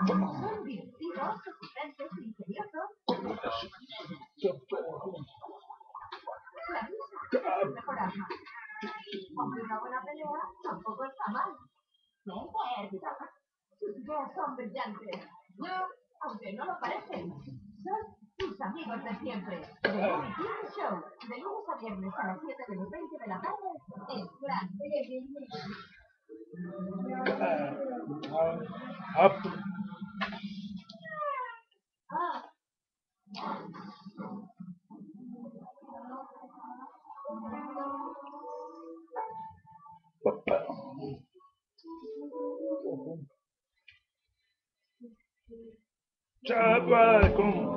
Son divertidos, suculentes, misteriosos. La risa es el mejor arma. Aunque una buena pelea tampoco está mal. Sus ideas son brillantes. No, aunque no lo parecen. Son tus amigos de siempre. The Bobby King Show. De lunes a viernes a las 7:20 de la tarde en Flash. Chaval, con